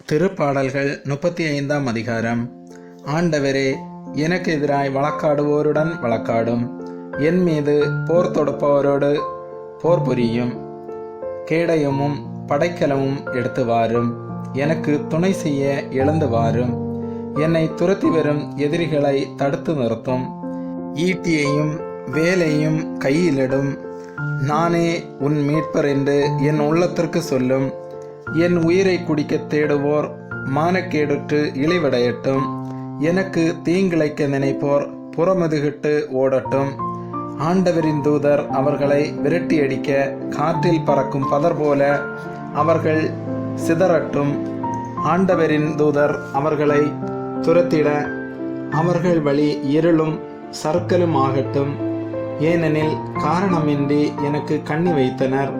திருப்பாடல்கள் 35ஆம் அதிகாரம். ஆண்டவரே, எனக்கு எதிராய் வழக்காடுவோருடன் வழக்காடும், என் மீது போர் தொடுப்பவரோடு போர் புரியும். கேடயமும் படைக்கலமும் எடுத்து வாரும், எனக்கு துணை செய்ய எழுந்து வாரும். என்னை துரத்தி வரும் எதிரிகளை தடுத்து நிறுத்தும். ஈட்டியையும் வேலையும் கையிலிடும். நானே உன் மீட்பர் என்று என் உள்ளத்திற்கு சொல்லும். என் உயிரை குடிக்க தேடுவோர் மானக்கேடுற்று இழிவடையட்டும். எனக்கு தீங்கிழைக்க நினைப்போர் புறமுதுகிட்டு ஓடட்டும். ஆண்டவரின் தூதர் அவர்களை விரட்டியடிக்க காற்றில் பறக்கும் பதர் போல அவர்கள் சிதறட்டும். ஆண்டவரின் தூதர் அவர்களை துரத்திட அவர்கள் வழி இருளும் சறுக்கலும் ஆகட்டும். ஏனெனில் காரணமின்றி எனக்கு கண்ணி வைத்தனர்,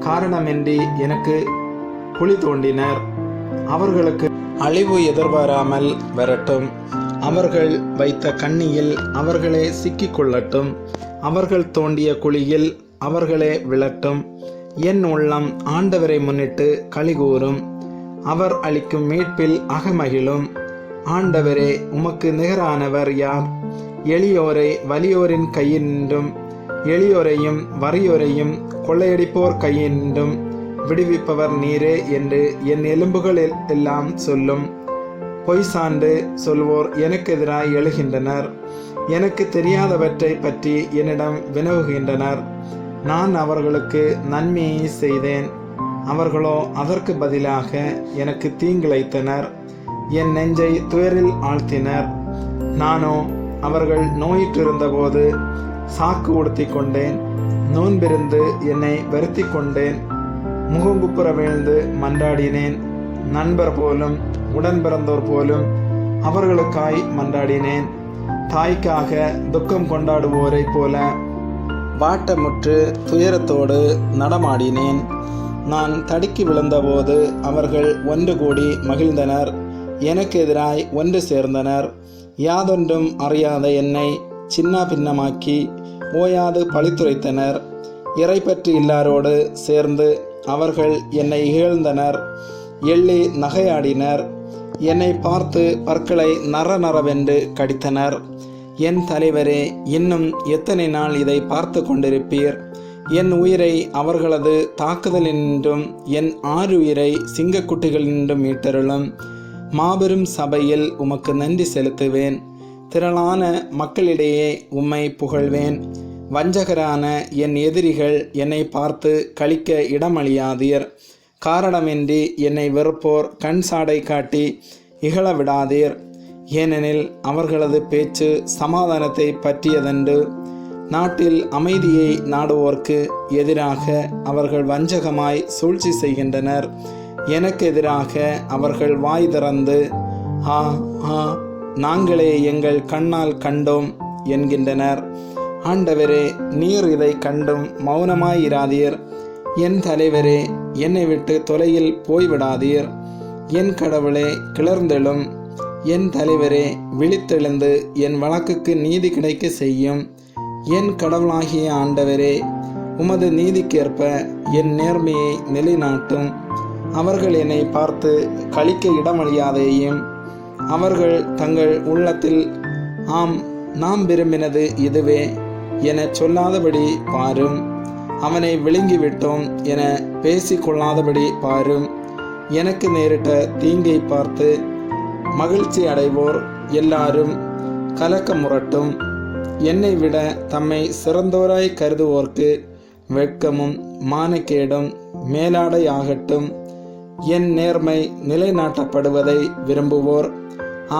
காரணமின்றி எனக்கு குழி தோண்டினர். அவர்களுக்கு அழிவு எதிர்பாராமல் வரட்டும். அவர்கள் வைத்த கண்ணியில் அவர்களே சிக்கிக்கொள்ளட்டும். அவர்கள் தோண்டிய குழியில் அவர்களே விழட்டும். என் உள்ளம் ஆண்டவரை முன்னிட்டு களிகூரும். அவர் அளிக்கும் மீட்பில் அகமகிழும். ஆண்டவரே, உமக்கு நிகரானவர் யார்? எளியோரை வலியோரின் கையின்றும் எளியோரையும் வறியோரையும் கொள்ளையடிப்போர் கையின்றும் விடுவிப்பவர் நீரே என்று என் எலும்புகள் எல்லாம் சொல்லும். பொய் சான்று சொல்வோர் எனக்கு எதிராய் எழுகின்றனர். எனக்கு தெரியாதவற்றை பற்றி என்னிடம் வினவுகின்றனர். நான் அவர்களுக்கு நன்மையை செய்தேன், அவர்களோ அதற்கு பதிலாக எனக்கு தீங்கிழைத்தனர். என் நெஞ்சை துயரில் ஆழ்த்தினர். நானோ அவர்கள் நோயிற்றிருந்தபோது சாக்கு உடுத்தி கொண்டேன். நோன்பிருந்து என்னை வருத்தி கொண்டேன். முகங்குப்புற வீழ்ந்து மன்றாடினேன். நண்பர் போலும் உடன் பிறந்தோர் போலும் அவர்களுக்காய் மன்றாடினேன். தாய்க்காக துக்கம் கொண்டாடுவோரை போல வாட்டமுற்று துயரத்தோடு நடமாடினேன். நான் தடுக்கி விழுந்தபோது அவர்கள் ஒன்று கூடி மகிழ்ந்தனர். எனக்கு எதிராய் ஒன்று சேர்ந்தனர். யாதொன்றும் அறியாத என்னை சின்ன பின்னமாக்கி ஓயாது பழித்துரைத்தனர். இறைப்பற்று இல்லாரோடு சேர்ந்து அவர்கள் என்னை இகழ்ந்தனர், எள்ளி நகையாடினர். என்னை பார்த்து பற்களை நரநரவென்று கடித்தனர். என் தலைவரே, இன்னும் எத்தனை நாள் இதை பார்த்து கொண்டிருப்பீர்? என் உயிரை அவர்களது தாக்குதலினின்றும் என் ஆறுயிரை சிங்கக்குட்டிகளினின்றும் மீட்டருளும். மாபெரும் சபையில் உமக்கு நன்றி செலுத்துவேன். திரளான மக்களிடையே உம்மை புகழ்வேன். வஞ்சகரான என் எதிரிகள் என்னை பார்த்து களிக்க இடமளியாதீர். காரணமின்றி என்னை வெறுப்போர் கண் சாடை காட்டி இகழ விடாதீர். ஏனெனில் அவர்களது பேச்சு சமாதானத்தை பற்றியதென்று. நாட்டில் அமைதியை நாடுவோர்க்கு எதிராக அவர்கள் வஞ்சகமாய் சூழ்ச்சி செய்கின்றனர். எனக்கு எதிராக அவர்கள் வாய் திறந்து ஆ ஆ நாங்களே எங்கள் கண்ணால் கண்டோம் என்கின்றனர். ஆண்டவரே, நீர் இதை கண்டும் மௌனமாயிராதீர். என் தலைவரே, என்னை விட்டு தொலையில் போய்விடாதீர். என் கடவுளே, கிளர்ந்தெழும். என் தலைவரே, விழித்தெழுந்து என் வழக்குக்கு நீதி கிடைக்க செய்யும். என் கடவுளாகிய ஆண்டவரே, உமது நீதிக்கேற்ப என் நேர்மையை நிலைநாட்டும். அவர்கள் என்னை பார்த்து களிக்க இடமளியாதேயும். அவர்கள் தங்கள் உள்ளத்தில் ஆம், நாம் விரும்பினது இதுவே என சொல்லாதபடி பாரும். அவனை விழுங்கிவிட்டோம் என பேசிக்கொள்ளாதபடி பாரும். எனக்கு நேரிட்ட தீங்கை பார்த்து மகிழ்ச்சி அடைவோர் எல்லாரும் கலக்கமுறட்டும். என்னை விட தம்மை சிறந்தோராய் கருதுவோர்க்கு வெட்கமும் மானக்கேடும் மேலாடையாகட்டும். என் நேர்மை நிலைநாட்டப்படுவதை விரும்புவோர்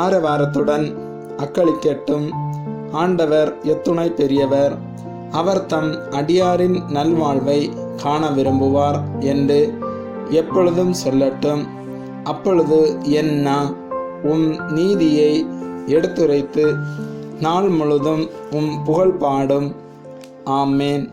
ஆரவாரத்துடன் அக்களிக்கட்டும். ஆண்டவர் எத்துணை பெரியவர், அவர் தம் அடியாரின் நல்வாழ்வை காண விரும்புவார் என்று எப்பொழுதும் சொல்லட்டும். அப்பொழுது என் உம் நீதியை எடுத்துரைத்து நாள் முழுதும் உம் புகழ் பாடும். ஆமேன்.